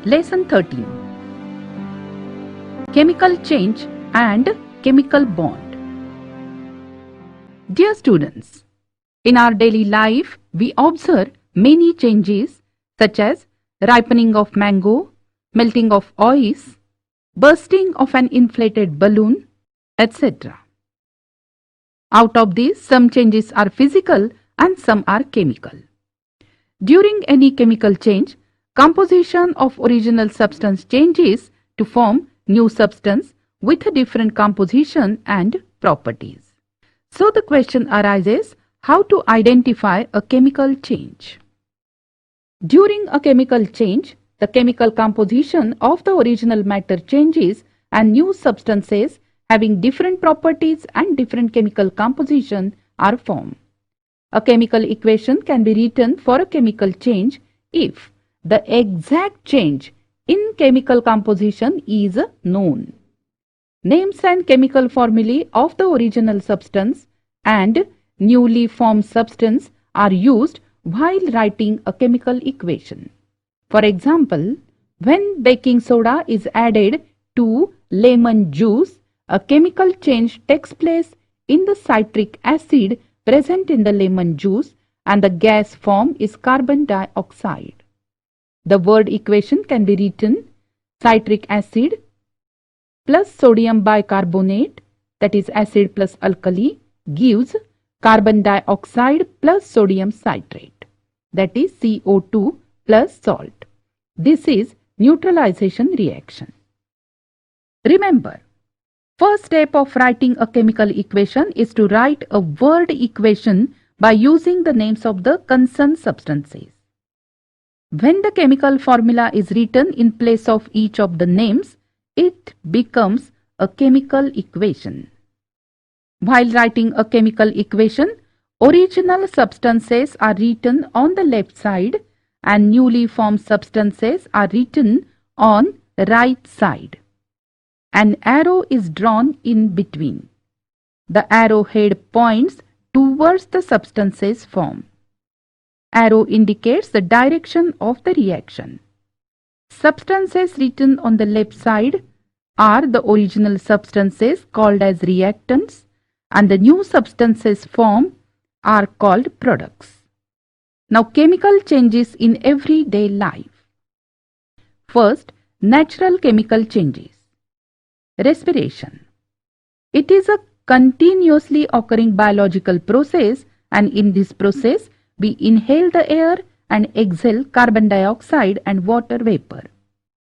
Lesson 13. Chemical change and chemical bond. Dear students, in our daily life we observe many changes such as ripening of mango, melting of ice, bursting of an inflated balloon, etc. Out of these, some changes are physical and some are chemical. During any chemical change, composition of original substance changes to form new substance with a different composition and properties. So the question arises, how to identify a chemical change? During a chemical change, the chemical composition of the original matter changes and new substances having different properties and different chemical composition are formed. A chemical equation can be written for a chemical change if the exact change in chemical composition is known. Names and chemical formulae of the original substance and newly formed substance are used while writing a chemical equation. For example, when baking soda is added to lemon juice, a chemical change takes place in the citric acid present in the lemon juice and the gas form is carbon dioxide. The word equation can be written citric acid plus sodium bicarbonate, that is acid plus alkali, gives carbon dioxide plus sodium citrate, that is CO2 plus salt. This is neutralization reaction. Remember, first step of writing a chemical equation is to write a word equation by using the names of the concerned substances. When the chemical formula is written in place of each of the names, it becomes a chemical equation. While writing a chemical equation, original substances are written on the left side and newly formed substances are written on the right side. An arrow is drawn in between. The arrowhead points towards the substances formed. Arrow indicates the direction of the reaction. Substances written on the left side are the original substances called as reactants, and the new substances formed are called products. Now, chemical changes in everyday life. First, natural chemical changes. Respiration. It is a continuously occurring biological process, and in this process we inhale the air and exhale carbon dioxide and water vapor.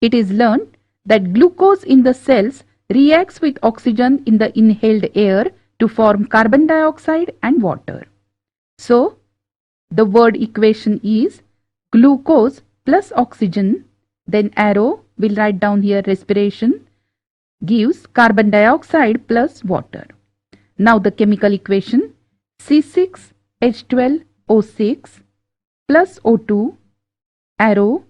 It is learned that glucose in the cells reacts with oxygen in the inhaled air to form carbon dioxide and water. So, the word equation is glucose plus oxygen, then arrow, we'll write down here respiration, gives carbon dioxide plus water. Now the chemical equation C6H12O6 plus O2, arrow,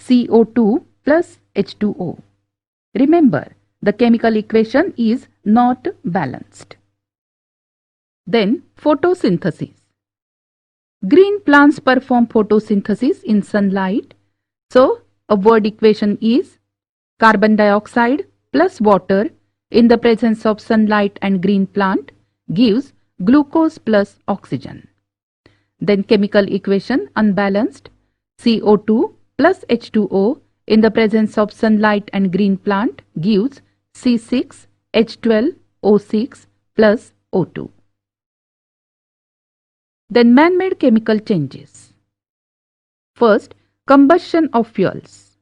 CO2 plus H2O. Remember, the chemical equation is not balanced. Then photosynthesis. Green plants perform photosynthesis in sunlight. So a word equation is carbon dioxide plus water in the presence of sunlight and green plant gives glucose plus oxygen. Then chemical equation unbalanced. CO2 plus H2O in the presence of sunlight and green plant gives C6H12O6 plus O2. Then man-made chemical changes. First, combustion of fuels.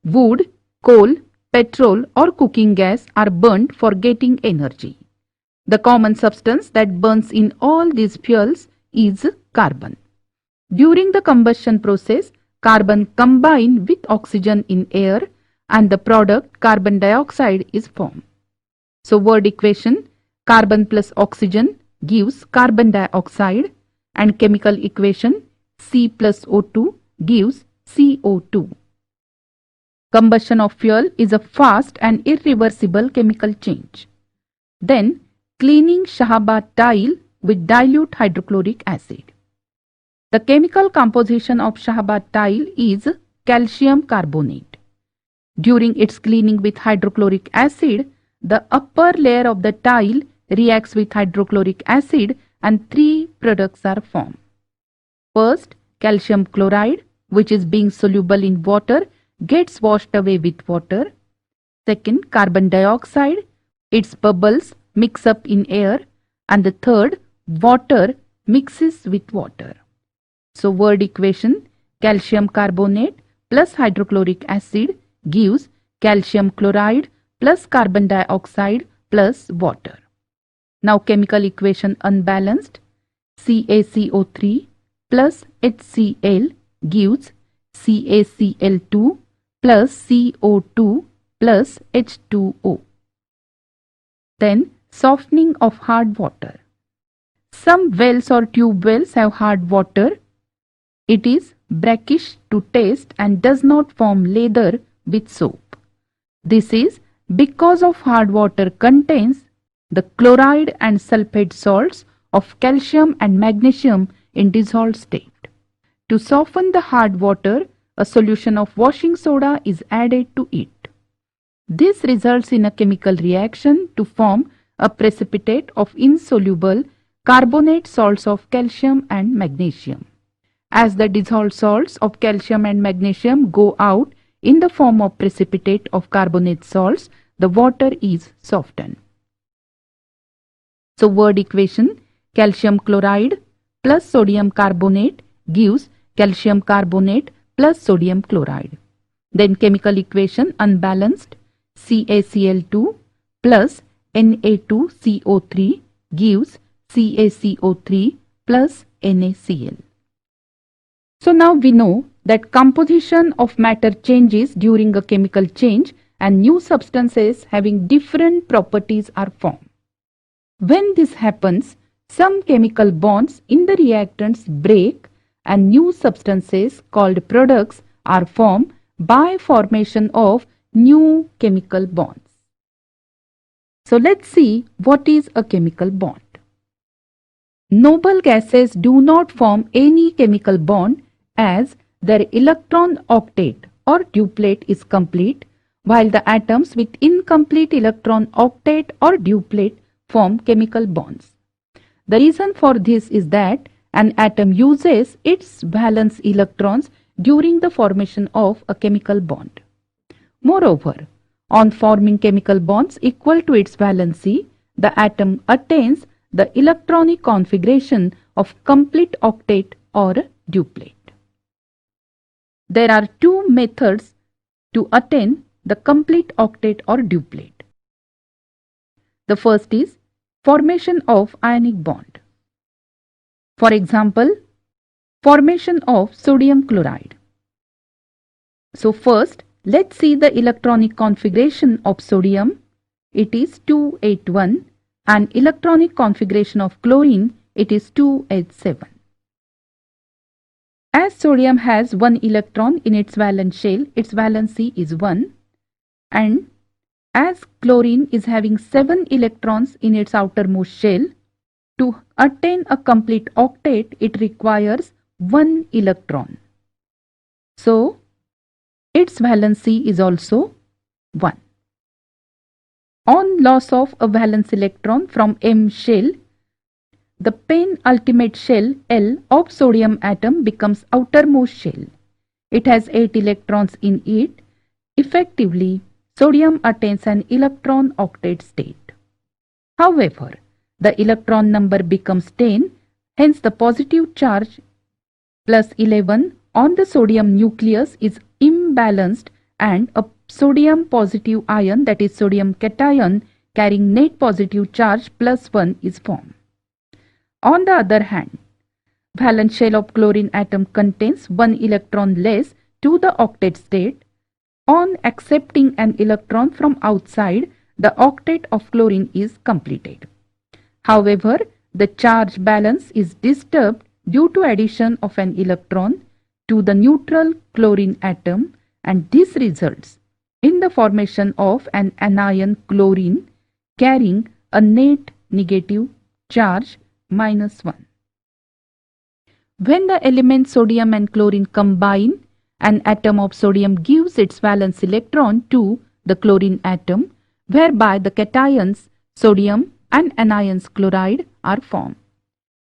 Wood, coal, petrol or cooking gas are burnt for getting energy. The common substance that burns in all these fuels is carbon. During the combustion process, carbon combines with oxygen in air and the product carbon dioxide is formed. So word equation carbon plus oxygen gives carbon dioxide and chemical equation C plus O2 gives CO2. Combustion of fuel is a fast and irreversible chemical change. Then cleaning Shahabad tile with dilute hydrochloric acid. The chemical composition of Shahabad tile is calcium carbonate. During its cleaning with hydrochloric acid, the upper layer of the tile reacts with hydrochloric acid and three products are formed. First, calcium chloride, which is being soluble in water, gets washed away with water. Second, carbon dioxide, its bubbles mix up in air. And the third, water mixes with water. So word equation, calcium carbonate plus hydrochloric acid gives calcium chloride plus carbon dioxide plus water. Now chemical equation unbalanced, CaCO3 plus HCl gives CaCl2 plus CO2 plus H2O. Then softening of hard water. Some wells or tube wells have hard water. It is brackish to taste and does not form lather with soap. This is because of hard water contains the chloride and sulfate salts of calcium and magnesium in dissolved state. To soften the hard water, a solution of washing soda is added to it. This results in a chemical reaction to form a precipitate of insoluble carbonate salts of calcium and magnesium. As the dissolved salts of calcium and magnesium go out in the form of precipitate of carbonate salts, the water is softened. So word equation, calcium chloride plus sodium carbonate gives calcium carbonate plus sodium chloride. Then chemical equation unbalanced, CaCl2 plus Na2CO3 gives CaCO3 plus NaCl. So now we know that composition of matter changes during a chemical change and new substances having different properties are formed. When this happens, some chemical bonds in the reactants break and new substances called products are formed by formation of new chemical bonds. So let's see what is a chemical bond. Noble gases do not form any chemical bond as their electron octet or duplet is complete, while the atoms with incomplete electron octet or duplet form chemical bonds. The reason for this is that an atom uses its valence electrons during the formation of a chemical bond. Moreover, on forming chemical bonds equal to its valency, the atom attains the electronic configuration of complete octet or duplet. There are two methods to attain the complete octet or duplet. The first is formation of ionic bond. For example, formation of sodium chloride. So first, let's see the electronic configuration of sodium. It is 281 and electronic configuration of chlorine, it is 2H7. As sodium has 1 electron in its valence shell, its valency is 1, and as chlorine is having 7 electrons in its outermost shell, to attain a complete octet, it requires 1 electron. So, its valency is also 1. On loss of a valence electron from M shell, the penultimate shell L of sodium atom becomes outermost shell. It has 8 electrons in it. Effectively, sodium attains an electron octet state. However, the electron number becomes 10, hence the positive charge plus 11 on the sodium nucleus is imbalanced and a sodium positive ion, that is sodium cation, carrying net positive charge plus 1 is formed. On the other hand, valence shell of chlorine atom contains 1 electron less to the octet state. On accepting an electron from outside, the octet of chlorine is completed. However, the charge balance is disturbed due to addition of an electron to the neutral chlorine atom, and this results in the formation of an anion chlorine carrying a net negative charge -1. When the elements sodium and chlorine combine an atom of sodium gives its valence electron to the chlorine atom, whereby the cations sodium and anions chloride are formed.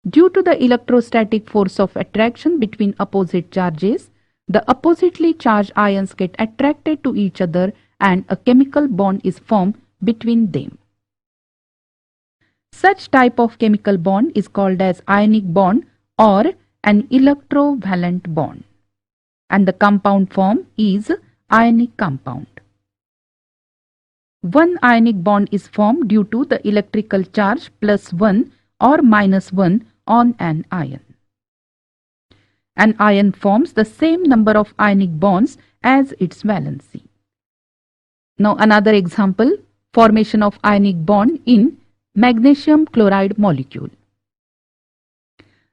Due to the electrostatic force of attraction between opposite charges, the oppositely charged ions get attracted to each other and a chemical bond is formed between them. Such type of chemical bond is called as ionic bond or an electrovalent bond, and the compound form is ionic compound. One ionic bond is formed due to the electrical charge +1 or -1 on an ion. An ion forms the same number of ionic bonds as its valency. Now another example, formation of ionic bond in magnesium chloride molecule.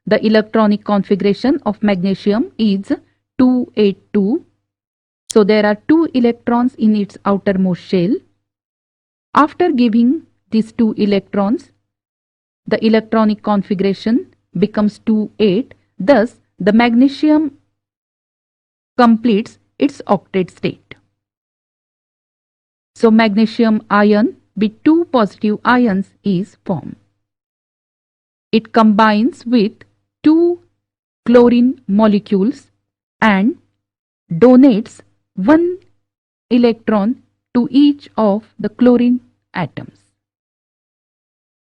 The electronic configuration of magnesium is 282. So there are 2 electrons in its outermost shell. After giving these 2 electrons, the electronic configuration becomes 2,8. Thus, the magnesium completes its octet state. So, magnesium ion with 2 positive ions is formed. It combines with 2 chlorine molecules and donates 1 electron to each of the chlorine atoms.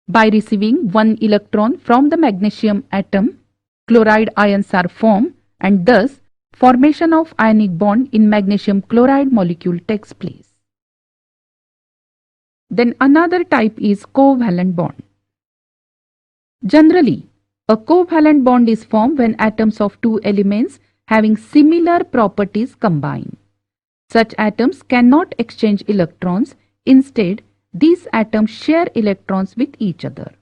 By receiving 1 electron from the magnesium atom, chloride ions are formed and thus formation of ionic bond in magnesium chloride molecule takes place. Then another type is covalent bond. Generally, a covalent bond is formed when atoms of 2 elements having similar properties combine. Such atoms cannot exchange electrons. Instead, these atoms share electrons with each other.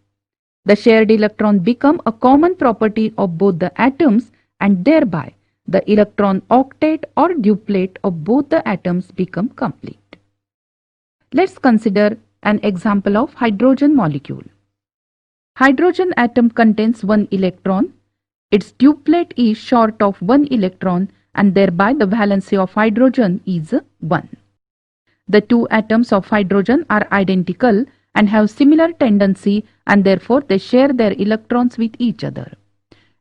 The shared electron become a common property of both the atoms and thereby the electron octet or duplet of both the atoms become complete. Let's consider an example of hydrogen molecule. Hydrogen atom contains 1 electron. Its duplet is short of 1 electron and thereby the valency of hydrogen is 1. The 2 atoms of hydrogen are identical and have similar tendency and therefore they share their electrons with each other.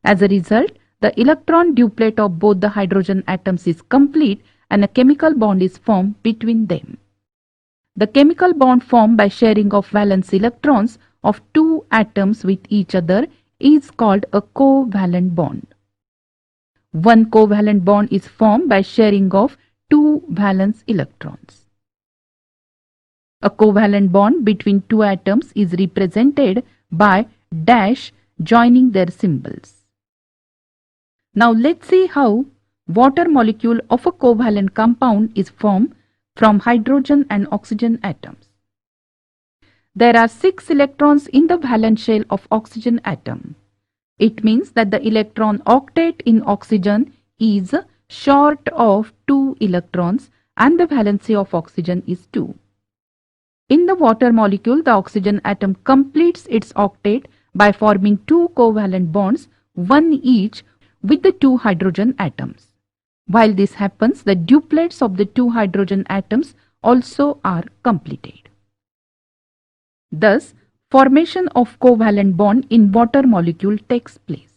As a result, the electron duplet of both the hydrogen atoms is complete and a chemical bond is formed between them. The chemical bond formed by sharing of valence electrons of 2 atoms with each other is called a covalent bond. One covalent bond is formed by sharing of 2 valence electrons. A covalent bond between 2 atoms is represented by dash joining their symbols. Now let's see how water molecule of a covalent compound is formed from hydrogen and oxygen atoms. There are 6 electrons in the valence shell of oxygen atom. It means that the electron octet in oxygen is short of 2 electrons and the valency of oxygen is 2. In the water molecule, the oxygen atom completes its octet by forming 2 covalent bonds, 1 each with the 2 hydrogen atoms. While this happens, the duplets of the 2 hydrogen atoms also are completed. Thus, formation of covalent bond in water molecule takes place.